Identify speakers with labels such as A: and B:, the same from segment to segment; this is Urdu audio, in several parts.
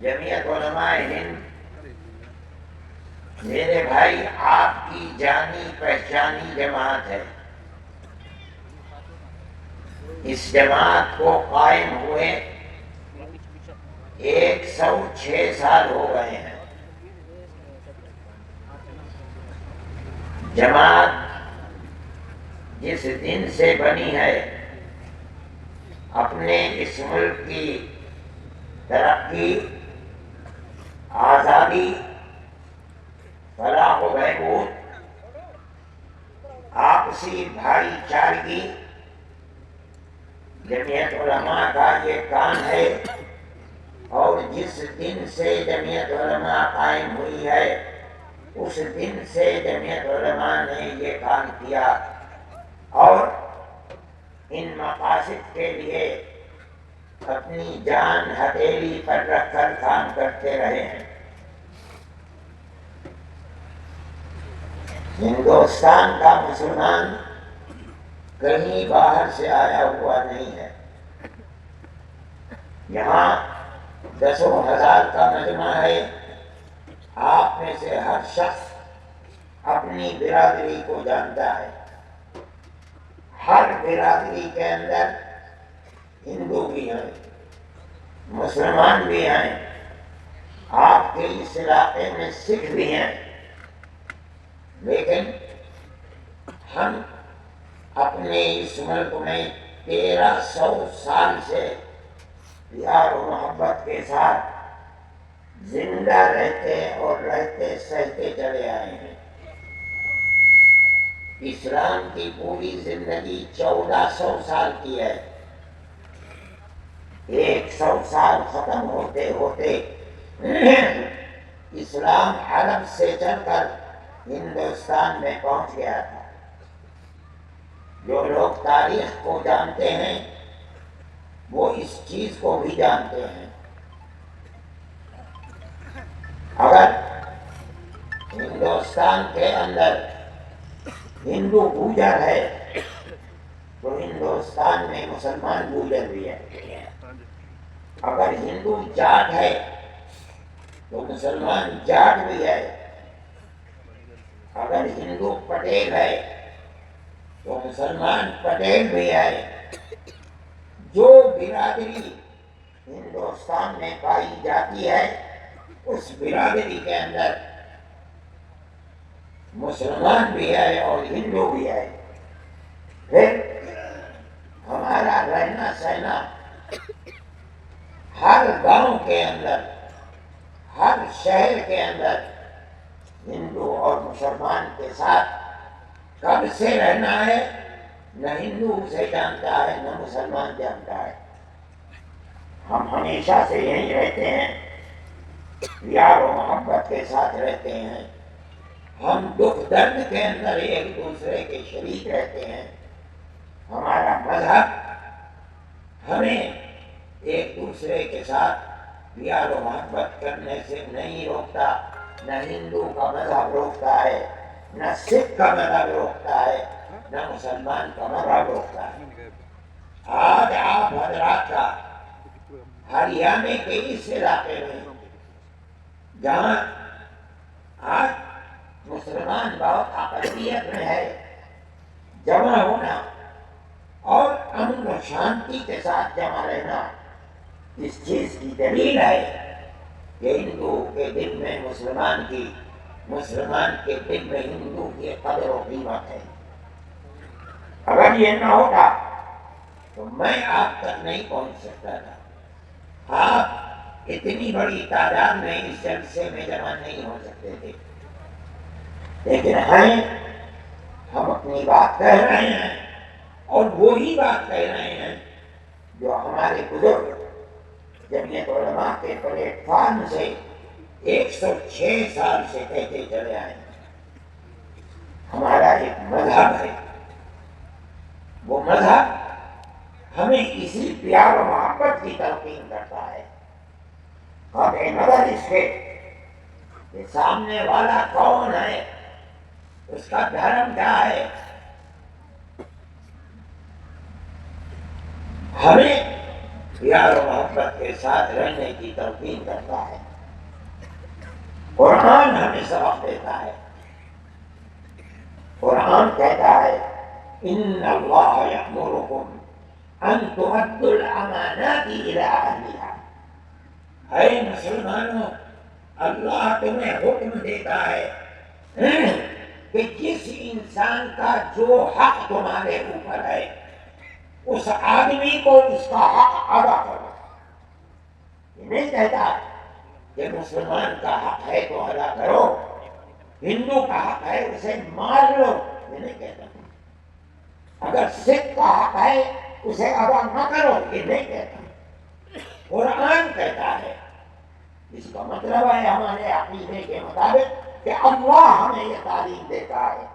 A: جمعیت علماء ہند میرے بھائی آپ کی جانی پہچانی جماعت ہے. اس جماعت کو قائم ہوئے 106 سال ہو گئے ہیں. جماعت جس دن سے بنی ہے اپنے اس ملک کی ترقی، آزادی، فلاح و بہبود، آپسی بھائی چارگی، جمعیت علماء کا یہ کام ہے. اور جس دن سے جمعیت علماء قائم ہوئی ہے اس دن سے جمعیت علماء نے یہ کام کیا اور ان مقاصد کے لیے اپنی جان ہتھیلی پر رکھ کر کام کرتے رہے ہیں. ہندوستان کا مسلمان کہیں باہر سے آیا ہوا نہیں ہے. یہاں 10,000 کا مجمع ہے. آپ میں سے ہر شخص اپنی برادری کو جانتا ہے. ہر برادری کے اندر ہندو بھی ہیں، مسلمان بھی ہیں، آپ کے اس علاقے میں سکھ بھی ہیں. لیکن ہم اپنے اس ملک میں 1300 سال سے پیار و محبت کے ساتھ زندہ رہتے اور رہتے سہتے چلے آئے ہیں. اسلام کی پوری زندگی 1400 سال کی ہے. 100 سال ختم ہوتے ہوتے اسلام عرب سے چل کر ہندوستان میں پہنچ گیا تھا. جو لوگ تاریخ کو جانتے ہیں وہ اس چیز کو بھی جانتے ہیں. اگر ہندوستان کے اندر ہندو گوجر ہے تو ہندوستان میں مسلمان گوجر بھی ہے. اگر ہندو جاٹ ہے تو مسلمان جاٹ بھی ہے. اگر ہندو پٹیل ہے تو مسلمان پٹیل بھی ہے. جو برادری ہندوستان میں پائی جاتی ہے اس برادری کے اندر مسلمان بھی ہے اور ہندو بھی ہے. پھر ہمارا رہنا سہنا ہر گاؤں کے اندر، ہر شہر کے اندر ہندو اور مسلمان کے ساتھ کب سے رہنا ہے نہ ہندو اسے جانتا ہے نہ مسلمان جانتا ہے. ہم ہمیشہ سے یہیں رہتے ہیں، پیار و محبت کے ساتھ رہتے ہیں. ہم دکھ درد کے اندر ایک دوسرے کے شریک رہتے ہیں. ہمارا مذہب ہمیں ایک دوسرے کے ساتھ پیار و محبت کرنے سے نہیں روکتا. نہ ہندو کا مذہب روکتا ہے، نہ سکھ کا مذہب روکتا ہے، نہ مسلمان کا مذہب روکتا ہے. آج آپ حضرات کا ہریانے کے اس علاقے میں جہاں آج مسلمان بہت اقلیت میں ہے، جمع ہونا اور امن و شانتی کے ساتھ جمع رہنا اس چیز کی دلیل ہے کہ ہندو کے دل میں مسلمان کی، مسلمان کے دل میں ہندو کی قدر و قیمت ہے. اگر یہ نہ ہوتا تو میں آپ تک نہیں پہنچ سکتا تھا. آپ اتنی بڑی تعداد میں اس جلسے میں جمع نہیں ہو سکتے تھے. لیکن ہم اپنی بات کہہ رہے ہیں اور وہی بات کہہ رہے ہیں جو ہمارے بزرگ جمعیت علماء کے پلیٹ فارم سے 106 سال سے کہتے چلے آئے ہیں. ہمارا ایک مذہب ہے، وہ مذہب ہمیں اسی پیار و محبت کی تلقین کرتا ہے. قطع نظر اس کے کہ سامنے والا کون ہے، اس کا دھرم کیا ہے، ہمیں پیار و محبت کے ساتھ رہنے کی تلقین کرتا ہے۔ قرآن ہمیں سبق دیتا ہے، قرآن کہتا ہے ان اللہ یأمرکم ان تؤدوا الامانات الی اہلہا۔ اے مسلمانوں، اللہ تمہیں حکم دیتا ہے کہ جس انسان کا جو حق تمہارے اوپر ہے اس آدمی کو اس کا حق ادا کرو۔ یہ نہیں کہتا کہ مسلمان کا حق ہے تو ادا کرو، ہندو کا حق ہے اسے مار لو، یہ نہیں کہتا۔ اگر سکھ کا حق ہے اسے ادا نہ کرو، یہ نہیں کہتا۔ قرآن کہتا ہے۔ اس کا مطلب ہے ہمارے عقیدے کے مطابق کہ اللہ ہمیں یہ تعلیم دیتا ہے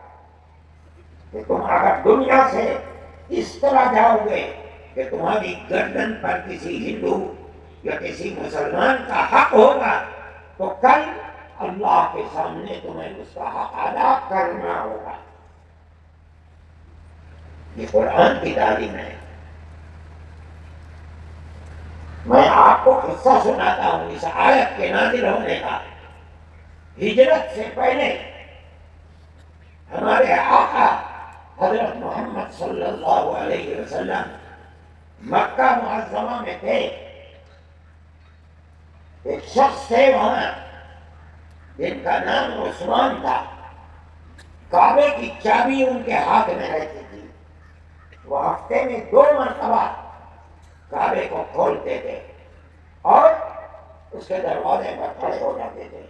A: کہ تم اگر دنیا سے اس طرح جاؤ گے کہ تمہاری گردن پر کسی ہندو یا کسی مسلمان کا حق ہوگا تو کل اللہ کے سامنے تمہیں اس کا حق ادا کرنا ہوگا۔ یہ قرآن کی تعلیم ہے۔ میں آپ کو قصہ سناتا ہوں اس آیت کے نازل ہونے کا۔ ہجرت سے پہلے ہمارے آقا حضرت محمد صلی اللہ علیہ وسلم مکہ معظمہ میں تھے۔ ایک شخص تھے وہاں جن کا نام عثمان تھا۔ کعبے کی چابی ان کے ہاتھ میں رہتی تھی۔ وہ ہفتے میں 2 مرتبہ کعبے کو کھولتے تھے اور اس کے دروازے پر کھڑے ہو جاتے تھے۔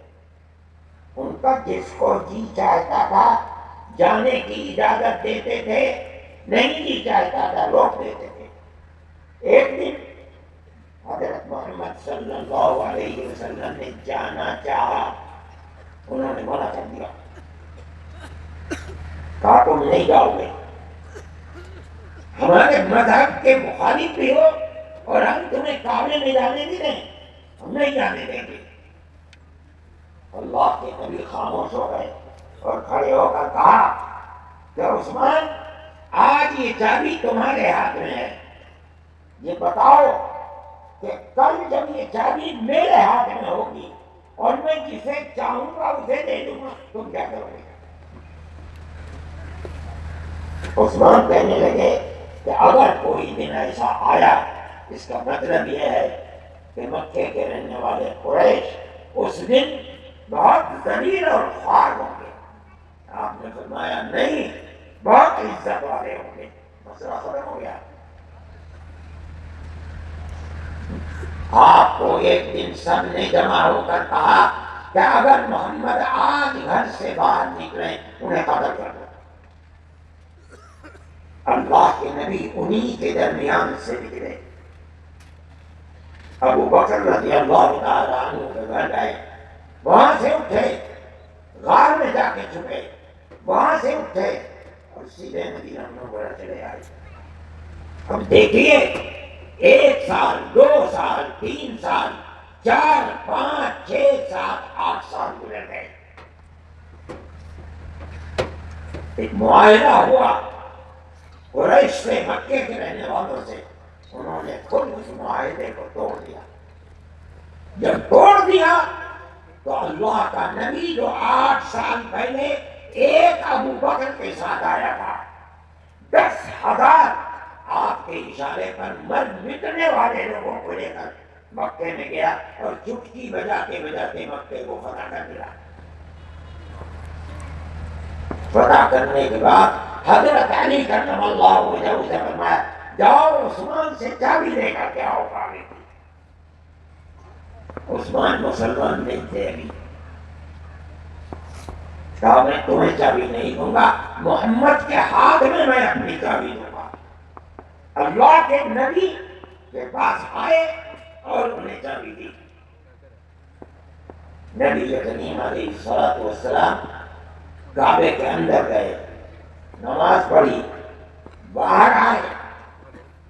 A: ان کا جس کو جی چاہتا تھا جانے کی اجازت دیتے تھے، نہیں جی چاہتا تھا روک دیتے تھے۔ ایک دن حضرت محمد صلی اللہ علیہ وسلم نے جانا چاہا، انہوں نے منع کر دیا، کہا تم نہیں جاؤ گے، ہمارے مذہب کے مخالف بھی ہو اور ہم تمہیں کعبے میں جانے بھی نہیں، ہم نہیں جانے دیں گے۔ اللہ کے نبی خاموش ہو گئے اور کھڑے ہو کر کہا کہ عثمان، آج یہ چابی تمہارے ہاتھ میں ہے، یہ بتاؤ کہ کل جب یہ چابی میرے ہاتھ میں ہوگی اور میں جسے چاہوں گا اسے دے دوں گا، تم کیا کرو گے؟ عثمان کہنے لگے کہ اگر کوئی دن ایسا آیا، اس کا مطلب یہ ہے کہ مکے کے رہنے والے قریش اس دن بہت ذلیل اور خوار ہوں گے۔ آپ نے فرمایا نہیں، بہت عزت والے ہوں گے۔ مسئلہ ختم ہو گیا۔ آپ کو ایک دن سب نے جمع ہو کر کہا کہ اگر محمد آج گھر سے باہر نکلے انہیں قتل کر دو۔ اللہ کے نبی انہی کے درمیان سے نکلے۔ ابو بکر رضی اللہ تعالیٰ عنہ کے گھر گئے، وہاں سے اٹھے، غار میں جا کے چھپے، وہاں سے اٹھے اور سیدھے مدینہ منورہ چلے آئے۔ اب دیکھیے 1 سال، 2 سال، 3 سال، 4، 5، 6، 7، 8 سال گزر گئے۔ ایک معاہدہ ہوا قریش سے، مکے کے رہنے والوں سے، انہوں نے خود اس معاہدے کو توڑ دیا۔ جب توڑ دیا تو اللہ کا نبی جو 8 سال پہلے ایک ابو بکر کے ساتھ آیا تھا، 10,000 آپ کے اشارے پر مر مٹنے والے لوگوں کو لے کر مکے میں گیا اور چٹکی بجاتے بجاتے مکے کو فتح کر دیا۔ فتح کرنے کے بعد حضرت علی کرم اللہ وجہہ سے فرمایا جاؤ عثمان سے چابی لے کر کے آؤ کعبے کی۔ عثمان مسلمان نہیں تھے ابھی، کہا میں تمہیں چابی نہیں دوں گا، محمد کے ہاتھ میں اپنی چابی دوں گا۔ اللہ کے نبی کے پاس آئے اور انہیں چابی دی۔ نبی کریم علیہ الصلوۃ والسلام کعبے کے اندر گئے، نماز پڑھی، باہر آئے،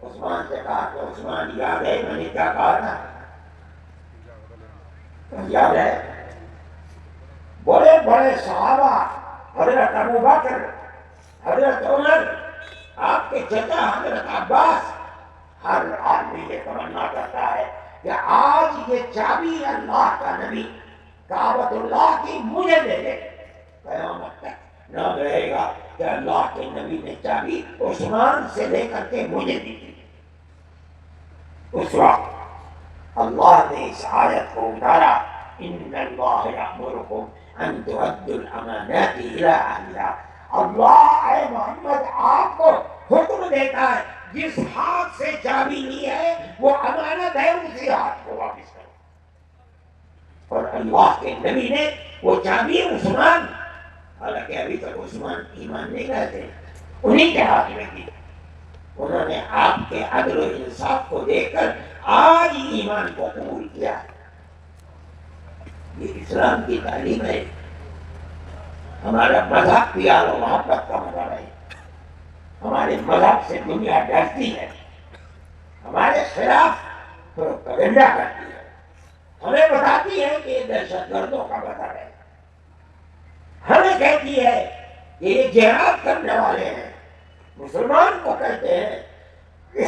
A: عثمان سے کہا کہ عثمان یاد ہے میں نے کیا کہا تھا؟ یاد ہے؟ بڑے بڑے صحابہ، حضرت ابو بکر، حضرت عمر، آپ کے چچا حضرت عباس، ہر آدمی یہ تمنا کرتا ہے کہ آج یہ چابی اللہ کا نبی کعبۃ اللہ کی مجھے دے دے. قیامت تک نہ رہے گا کہ اللہ کے نبی نے چابی عثمان سے لے کر کے مجھے دی تھی. اس وقت اللہ نے اس آیت کو اتارا، ان اللہ یأمرکم ان تؤدوا الامانات الی اہلہا. اللہ اے محمد آپ کو حکم دیتا ہے جس ہاتھ سے چابی لی ہے وہ امانت ہے، اسی ہاتھ کو واپس کرو. اور اللہ کے نبی نے وہ چابی عثمان، حالانکہ ابھی تک عثمان ایمان نہیں لاتے، انہیں کے ہاتھ میں دی. انہوں نے آپ کے عدل و انصاف کو دیکھ کر آج ایمان کو قبول کیا. یہ اسلام کی تعلیم ہے. ہمارا مذہب پیار و محبت کا مذہب ہے. ہمارے مذہب سے دنیا ڈرتی ہے، ہمارے خلاف پروپیگنڈا کرتی ہے، ہمیں بتاتی ہے کہ یہ دہشت گردوں کا مذہب ہے، ہمیں کہتی ہے کہ یہ جہاد کرنے والے ہیں. مسلمان کو کہتے ہیں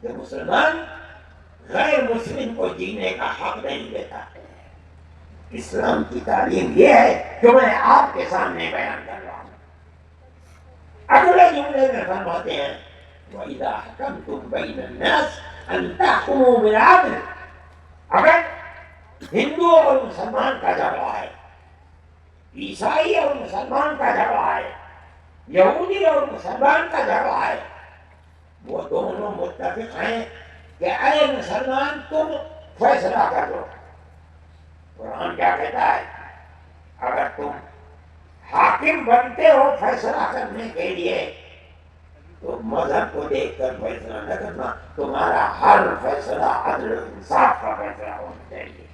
A: کہ مسلمان غیر مسلم کو جینے کا حق نہیں دیتا. اسلام کی تعلیم یہ ہے جو میں آپ کے سامنے بیان کر رہا ہوں. اگلے جملے میں فرماتے ہیں وَإِذَا حَكَمْتُمْ بَيْنَ النَّاسِ أَن تَحْكُمُوا بِالْعَدْلِ. اگر ہندو اور مسلمان کا جھگڑا ہے، عیسائی اور مسلمان کا جھگڑا ہے، یہودی اور مسلمان کا جھگڑا ہے، وہ دونوں متفق ہیں کہ اے مسلمان تم فیصلہ کر لو. قرآن کیا کہتا ہے؟ اگر تم حاکم بنتے ہو فیصلہ کرنے کے لیے تو مذہب کو دیکھ کر فیصلہ نہ کرنا. تمہارا ہر فیصلہ عدل و انصاف کا فیصلہ ہونا چاہیے.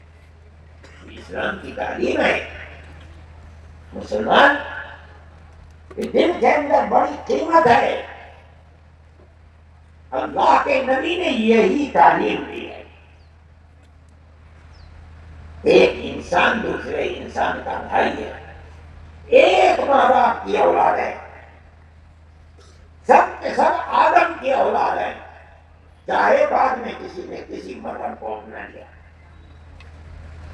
A: اسلام کی تعلیم ہے. مسلمان دل کے اندر بڑی قیمت ہے. اللہ کے نبی نے یہی تعلیم دی ہے. ایک انسان دوسرے انسان کا بھائی ہے، ایک ماں باپ کی اولاد ہے، سب کے سب آدم کی اولاد ہے، چاہے بعد میں کسی نے کسی مذہب کو اپنا لیا،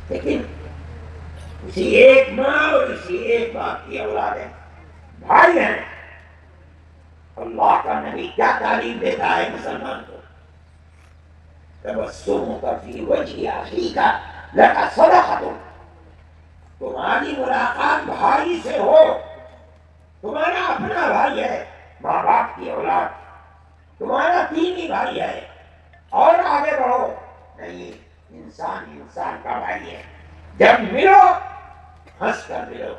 A: لیکن اسی ایک ماں اور اسی ایک باپ کی اولاد ہے، بھائی ہیں. اللہ کا نبی کیا تعلیم دیتا ہے مسلمان کو؟ تبسمک فی وجہ اخیک لک صدقۃ. تمہاری ملاقات بھائی سے ہو، تمہارا اپنا بھائی ہے، ماں باپ کی اولاد، تمہارا دینی بھائی ہے، اور آگے بڑھو. نہیں، انسان انسان کا بھائی ہے. جب ملو ہنس کر ملو،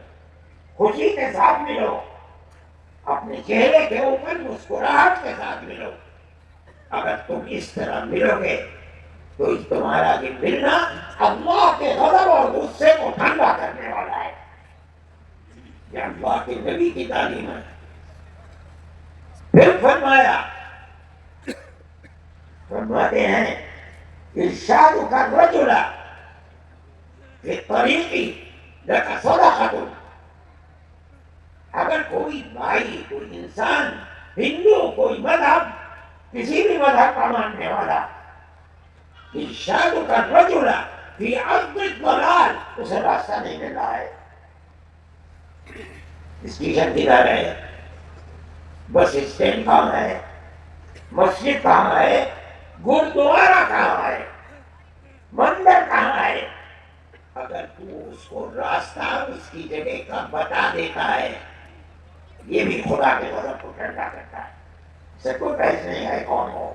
A: خوشی کے ساتھ ملو، اپنے چہرے کے اوپر مسکراہٹ کے ساتھ ملو. اگر تم اس طرح ملو گے تو تمہارا یہ ملنا اللہ کے غضب اور غصے کو ٹھنڈا کرنے والا ہے. یہ اللہ کے نبی کی تعلیم ہے. پھر فرماتے ہیں ارشادک الرجل فی الطریق لک صدقۃ. اگر کوئی بھائی، کوئی انسان، ہندو، کوئی مذہب، کسی بھی مذہب کا ماننے والا، ارشادک الرجل فی ارض الضلال، اسے راستہ نہیں مل رہا ہے، اسٹیشن کدھر ہے، بس اسٹینڈ کہاں ہے، مسجد کہاں ہے، گردوارا کہاں ہے، مندر کہاں ہے، اگر تو اس کو راستہ اس کی جگہ کا بتا دیتا ہے، یہ بھی خدا کے غضب کو ٹھنڈا کرتا ہے. اسے کوئی بحث نہیں ہے کون ہو.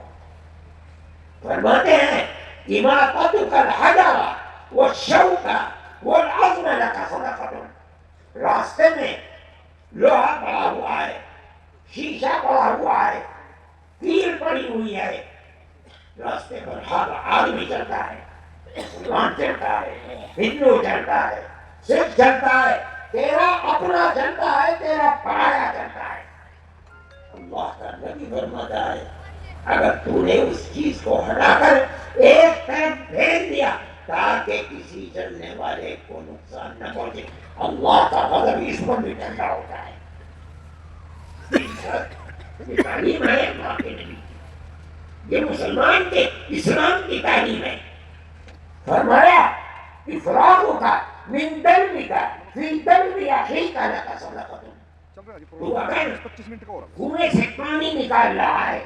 A: فرماتے ہیں اماطتک الحجر والشوک والعظم لک صدقۃ. راستے میں لوہا پڑا ہوا ہے، شیشہ پڑا ہوا ہے، کیل پڑی ہوئی ہے، راستے پر ہر آدمی چلتا ہے، مسلمان چلتا ہے، ہندو چلتا ہے، سکھ چلتا ہے، تیرا اپنا چلتا ہے، تیرا پرایا چلتا ہے. اللہ کا نبی فرماتا ہے اگر تو نے اس چیز کو ہٹا کر ایک طرف پھیر دیا تاکہ کسی چلنے والے کو نقصان نہ پہنچے، اللہ کا غضب اس پر بھی ٹھنڈا ہوتا ہے. یہ تعلیم ہے اللہ کے نبی کی. یہ مسلمان کے اسلام کی تعلیم ہے. فرمایا افراغ کا من دلوی کا فی دلوی اخی کا لکا صدقۃ. تو اگر کنویں سے پانی نکال رہا ہے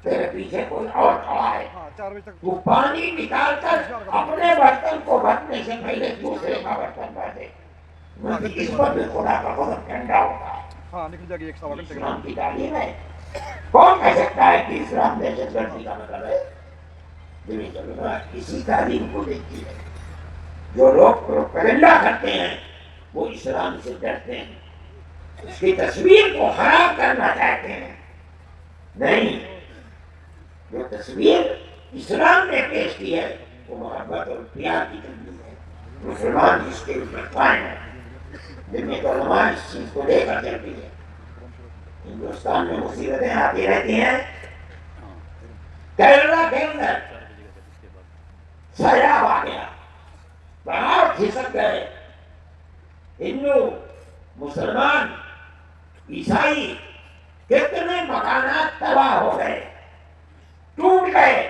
A: تیرے پیچھے کوئی اور کھڑا ہے, تو پانی نکال کر اپنے برتن کو بھرنے سے پہلے دوسرے کا برتن بھر دے. اس پر بھی خدا کا غضب ٹھنڈا ہوتا ہے. اسلام کی تعلیم ہے. کون کہہ سکتا ہے کہ اسلام دہشت گردی کا مطلب ہے؟ اسی تعلیم کو دیکھتی ہے. جو لوگ پروپیگنڈا کرتے ہیں وہ اسلام سے ڈرتے ہیں, اس کی تصویر کو خراب کرنا چاہتے ہیں. نہیں, جو تصویر اسلام نے پیش کی ہے وہ محبت اور پیار کی تصویر ہے. مسلمان جس کے اوپر قائم ہے. دنیا کے علماء اس چیز کو لے کر چلتی ہے. ہندوستان میں مصیبتیں آتی رہتی ہیں. کیرلا کے اندر سیلاب آ گیا, پہاڑ کھسک گئے, ہندو مسلمان عیسائی کتنے مکانات تباہ ہو گئے, ٹوٹ گئے.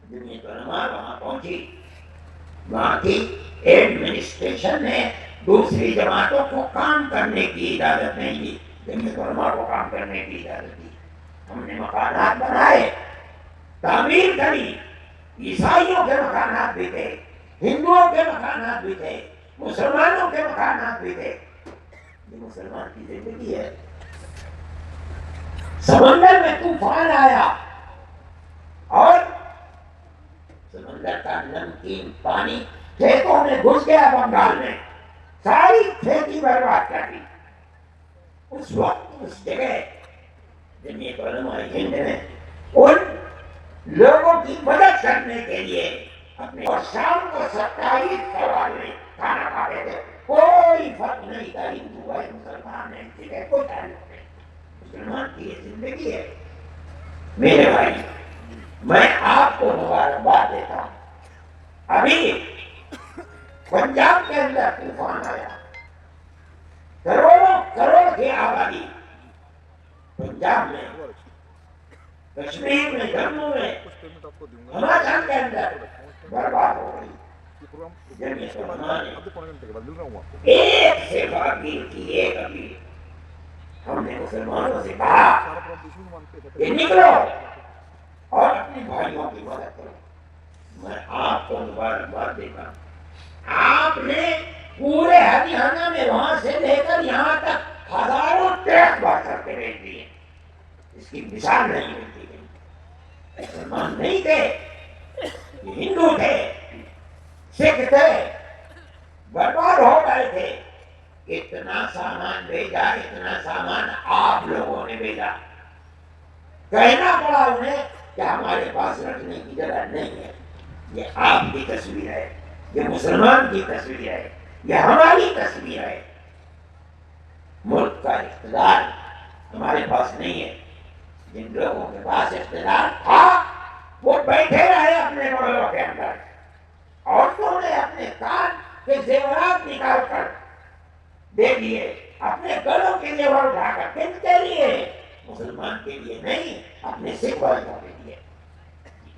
A: دنیا کی علماء وہاں پہنچی. وہاں کی ایڈمنسٹریشن نے دوسری جماعتوں کو کام کرنے کی اجازت نہیں دی, دنیا کی علماء کو کام کرنے کی اجازت دی. ہم نے مکانات بنائے, تعمیر کری. عیسائیوں کے مکانات بھی تھے, ہندوؤں کے مکانات بھی تھے, مسلمانوں کے مکانات بھی تھے. یہ مسلمان کی زندگی ہے. سمندر میں طوفان آیا اور سمندر کا نمکین پانی کھیتوں میں گھس گیا. بنگال میں ساری کھیتی برباد کر دی. اس وقت اس جگہ دنیا کے علماء ہند نے ان لوگوں کی مدد کرنے کے لیے اپنے اور شام کو 27 سوال میں کھانا کھاتے تھے. کوئی فرق نہیں تھا, ہندو ہے مسلمان ہے, ٹھیک ہے, کوئی تعلق نہیں. مسلمان کی یہ زندگی ہے. میرے بھائی, میں آپ کو مبارکباد دیتا ہوں. ابھی پنجاب کے اندر طوفان آیا, کروڑوں کروڑ کی آبادی پنجاب میں, کشمیر میں, جموں میں, ہماچل کے اندر برباد ہو گئی. جمعیت علماء نے ایک سے اپیل کی, ایک اپیل. ہم نے مسلمانوں سے کہا کہ نکلو اور اپنے بھائیوں کی مدد کرو. میں آپ کو مبارکباد دیتا ہوں. آپ نے پورے ہریانہ میں وہاں سے لے کر یہاں تک ہزاروں ٹرک بھر کر کے بھیج دیے. اس کی مثال نہیں ملتی. مسلمان نہیں تھے, یہ ہندو تھے, سکھ تھے, برباد ہو گئے تھے. اتنا سامان بھیجا, اتنا سامان آپ لوگوں نے بھیجا. کہنا پڑا انہیں کہ ہمارے پاس رکھنے کی جگہ نہیں ہے. یہ آپ کی تصویر ہے, یہ مسلمان کی تصویر ہے, یہ ہماری تصویر ہے. ملک کا اقتدار ہمارے پاس نہیں ہے. جن لوگوں کے پاس اقتدار تھا وہ بیٹھے رہے اپنے محلوں کے اندر. عورتوں نے اپنے کان کے زیورات نکال کر دے دیے, اپنے گلوں کے زیور اٹھا کر کن کے لیے؟ مسلمان کے لیے نہیں, اپنے سکھ بھائیوں کے لیے.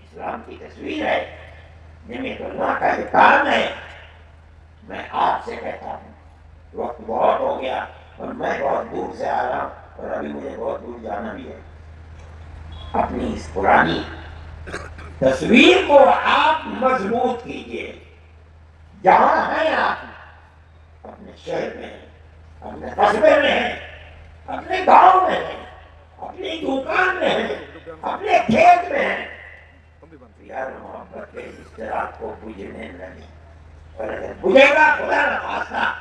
A: اسلام کی تصویر ہے. جمعیت علماء کا یہ کام ہے. میں آپ سے کہتا ہوں, وقت بہت ہو گیا اور میں بہت دور سے آ رہا ہوں اور ابھی مجھے بہت دور جانا بھی ہے. اپنی اس پرانی تصویر کو آپ مضبوط کیجئے. جہاں ہیں آپ, اپنے شہر میں ہیں, اپنے قصبے میں ہیں, اپنے گاؤں میں ہیں, اپنی دکان میں ہیں, اپنے کھیت میں ہیں, پیار محبت کے اشتراک کو بجھنے لگے. اور اگر بجھے گا خدا نہ خواستہ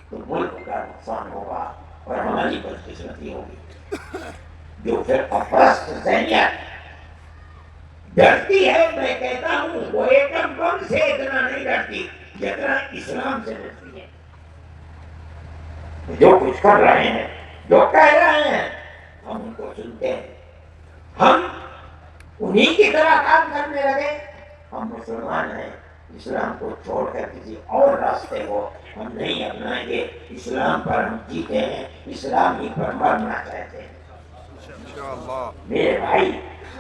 A: تو ملک کا نقصان ہوگا اور ہماری بدقسمتی ہوگی. جو پھر پرست ذہنیت ڈرتی ہے, میں کہتا ہوں وہ ایٹم بم سے اتنا نہیں ڈرتی جتنا اسلام سے ڈرتی ہے. جو کچھ کر رہے ہیں, جو کہہ رہے ہیں, ہم ان کو سنتے ہیں. ہم انہی کی طرح کام کرنے لگے. ہم مسلمان ہیں, اسلام کو چھوڑ کر کسی اور راستے کو ہم نہیں اپنائیں گے. اسلام پر ہم جیتے ہیں, اسلام ہی پر مرنا چاہتے ہیں. میرے بھائی,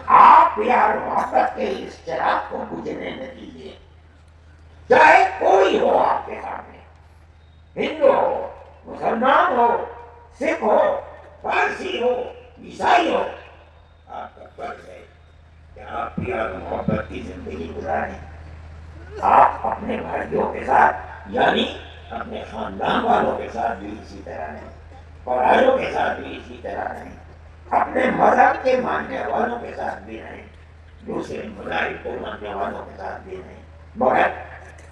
A: آپ پیار محبت کے اس چراغ کو بجھنے نہ دیجیے، چاہے کوئی ہو آپ کے سامنے، ہندو ہو، مسلمان ہو، سکھ ہو، فارسی ہو، عیسائی ہو، آپ کا فرض ہے کہ آپ پیار محبت کی زندگی گزاریں۔ آپ اپنے بھائیوں کے ساتھ یعنی اپنے خاندان والوں کے ساتھ بھی اسی طرح رہیں، پڑھائیوں کے ساتھ بھی اسی طرح رہیں، اپنے مذہب کے ماننے والوں کے ساتھ بھی رہیں، دوسرے مذاہب کو ماننے والوں کے ساتھ بھی رہیں، مگر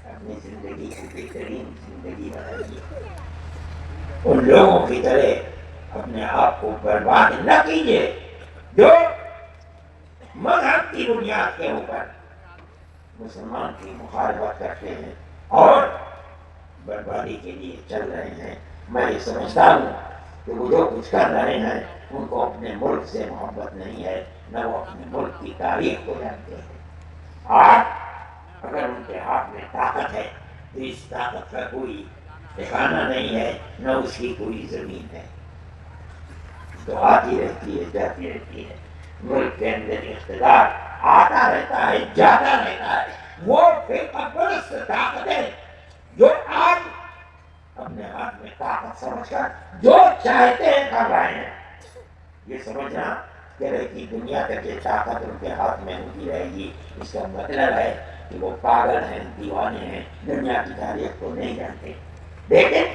A: اپنی زندگی کی بہترین زندگی بنائیے۔ ان لوگوں کی طرح اپنے آپ کو برباد نہ کیجیے جو مذہب کی بنیاد کے اوپر مسلمان کی مخالفت کرتے ہیں اور بربادی کے لیے چل رہے ہیں۔ میں یہ سمجھتا ہوں کہ وہ جو کچھ کر رہے ہیں ان کو اپنے ملک سے محبت نہیں ہے، نہ وہ اپنے ملک کی تاریخ کو جانتے ہیں۔ آج اگر ان کے ہاتھ میں طاقت ہے تو اس طاقت کا کوئی ٹھکانہ نہیں ہے، نہ اس کی کوئی زمین ہے، تو آتی رہتی ہے، جاتی رہتی ہے۔ ملک کے اندر اقتدار آتا رہتا ہے، جاتا رہتا ہے۔ وہ فرقہ پرست طاقتیں جو آج اپنے ہاتھ میں طاقت سمجھ کر جو چاہتے ہیں کر رہے ہیں، یہ سمجھنا کہ رہتی دنیا تک یہ طاقت ان کے ہاتھ میں ہوتی رہے گی، اس کا مطلب ہے کہ وہ پاگل ہیں، دیوانے ہیں، دنیا کی تاریخ کو نہیں جانتے۔ لیکن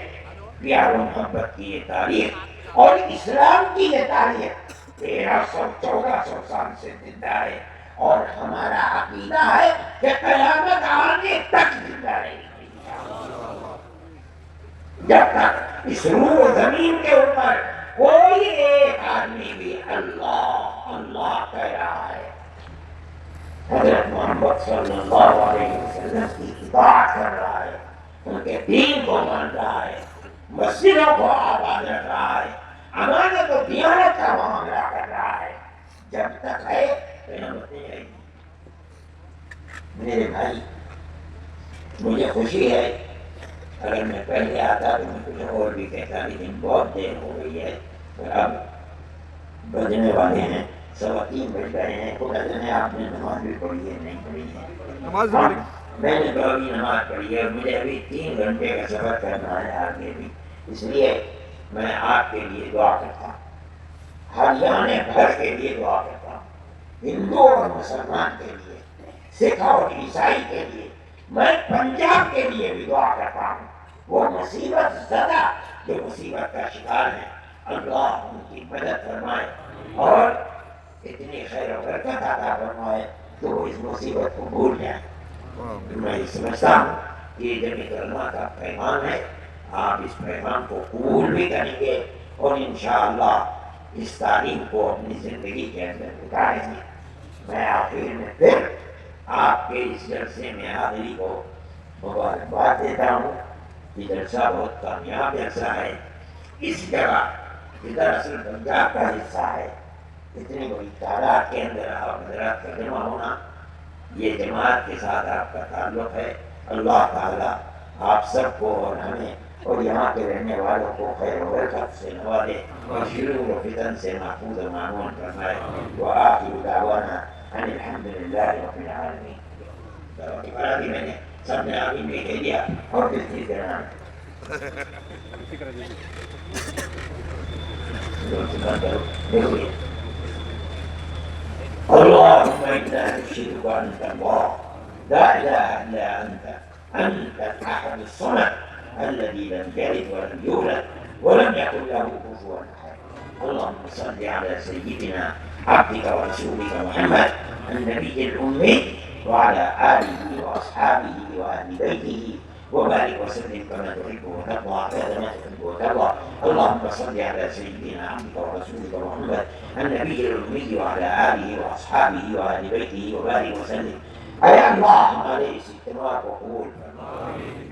A: پیار و محبت کی یہ تاریخ اور اسلام کی یہ تاریخ 1300-1400 سال سے زندہ ہے، اور ہمارا عقیدہ ہے کہ قیامت آنے تک زندہ رہے گی۔ جب تک اس روح و زمین کے اوپر کوئی ایک آدمی بھی اللہ اللہ کہہ رہا ہے، حضرت محمد صلی اللہ علیہ وسلم کی اطاعت کر رہا ہے، ان کے دین کو مان رہا ہے، مسجدوں کو آباد رکھ رہا ہے، امانت و دیانت کا معاملہ کر رہا ہے، جب تک ہے قیامت نہیں آئے گی۔ میرے بھائی، مجھے خوشی ہے، اگر میں پہلے آتا تو میں کچھ اور بھی کہتا، لیکن بہت دیر ہو گئی ہے اور اب بجنے والے ہیں، 3:15 بج گئے ہیں۔ خدا جانے آپ نے نماز بھی پڑھی ہے نہیں پڑھی ہے؟ میں نے تو ابھی نماز پڑھی ہے، مجھے ابھی 3 گھنٹے کا سفر کرنا ہے آگے بھی، اس لیے میں آپ کے لیے دعا کرتا ہوں، ہریانے بھر کے لیے دعا کرتا ہوں، ہندو اور مسلمان کے لیے، سکھ اور عیسائی کے لیے، میں پنجاب کے لیے بھی دعا کرتا ہوں۔ وہ مصیبت زدہ جو مصیبت کا شکار ہے، اللہ ان کی مدد فرمائے اور اتنی خیر و برکت عطا فرمائے کہ وہ اس مصیبت کو بھول جائیں۔ میں سمجھتا ہوں کہ یہ جمعیت علماء کا پیغام ہے، آپ اس پیغام کو قبول بھی کریں گے اور انشاءاللہ اس تعلیم کو اپنی زندگی کے اندر اتاریں گے۔ میں آخر میں پھر آپ کے اس جلسے میں حاضری کو مبارکباد دیتا ہوں۔ یہ جلسہ بہت کامیاب جلسہ ہے۔ اس جگہ یہ دراصل پنجاب کا حصہ ہے، اتنی بڑی تعداد کے اندر آپ حضرات کا جمع ہونا، یہ جماعت کے ساتھ آپ کا تعلق ہے۔ اللہ تعالیٰ آپ سب کو اور ہمیں اور یہاں کے رہنے والوں کو خیر و برکت سے نوازے اور شرور و فتن سے محفوظ و مامون فرمائے۔ وآخر دعوانا ان الحمد للہ رب العالمین۔ دعوت پڑھا دی میں نے، سب نے آمین بھی کہہ دیا اور کس چیز کا نام اللهم إنا نشهدك أنت الله لا إله إلا أنت الأحد الصمد الذي لم يلد ولم يولد ولم يكن له كفوا أحد۔ اللهم صل على سيدنا عبدك ورسولك محمد النبي الأمي وعلى آله وأصحابه وأهل بيته وبارك وسلم كما تحب وترضى عدد ما تحب وترضى۔ اللهم صل على سيدنا عبدك ورسولك محمد النبي الأمي وعلى آله وأصحابه وأهل بيته وبارك وسلم۔ اے اللہ ہمارے اس اجتماع کو قبول فرما،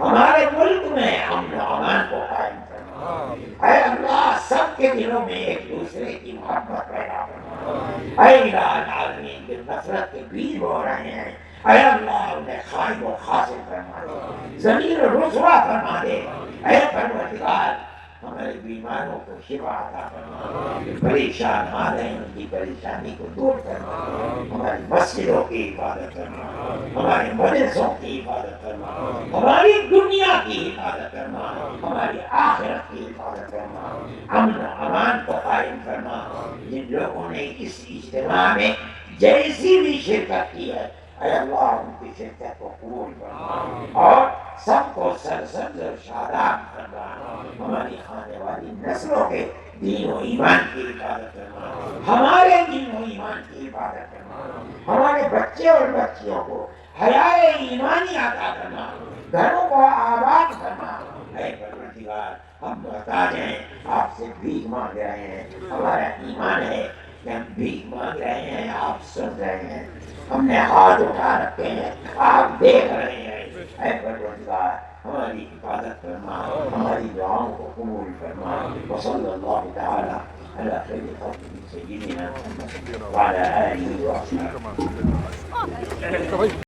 A: ہمارے ملک میں امن و امان کو قائم فرما۔ اے اللہ سب کے دلوں میں ایک دوسرے کی محبت پیدا فرما۔ اے الہ العالمین، جو نفرت کے بیج بو رہے ہیں، اے اللہ انہیں خائب و خاسر فرما دے، ذلیل و رسوا فرما دے۔ اے پروردگار، ہمیں ہمارے بیماروں کو شفا عطا فرما، پریشان آ رہے ہیں ان کی پریشانی کو دور فرما، ہماری مسجدوں کی حفاظت فرما، ہمارے مدرسوں کی حفاظت فرما، ہماری دنیا کی حفاظت فرما، ہماری آخرت کی حفاظت فرما، امن و امان کو قائم فرما۔ جن لوگوں نے اس اجتماع میں جیسی بھی شرکت کی ہے اے اللہ ان کی شرکت کو قبول فرما اور سب کو سرسبز اور شاداب فرما، ہماری آنے والی نسلوں کے دین و ایمان کی حفاظت فرما، ہمارے دین و ایمان کی حفاظت فرما، ہمارے بچے اور بچیوں کو حیائے ایمانی عطا فرما، گھروں کو آباد فرما۔ اے پروردگار ہم محتاج ہیں، آپ سے بھیک مانگ رہے ہیں، ہمارا ایمان ہے کہ ہم بھیک مانگ رہے ہیں، آپ سن رہے ہیں، ہم نے ہاتھ اٹھا رکھے ہیں، آپ دیکھ رہے ہیں۔ اے پروردگار ہماری حفاظت فرما، ہماری دعاؤں کو قبول فرما۔ وصلی اللہ تعالی علی خیر خلقہ سیدنا محمد وعلی آلہ وصحبہ۔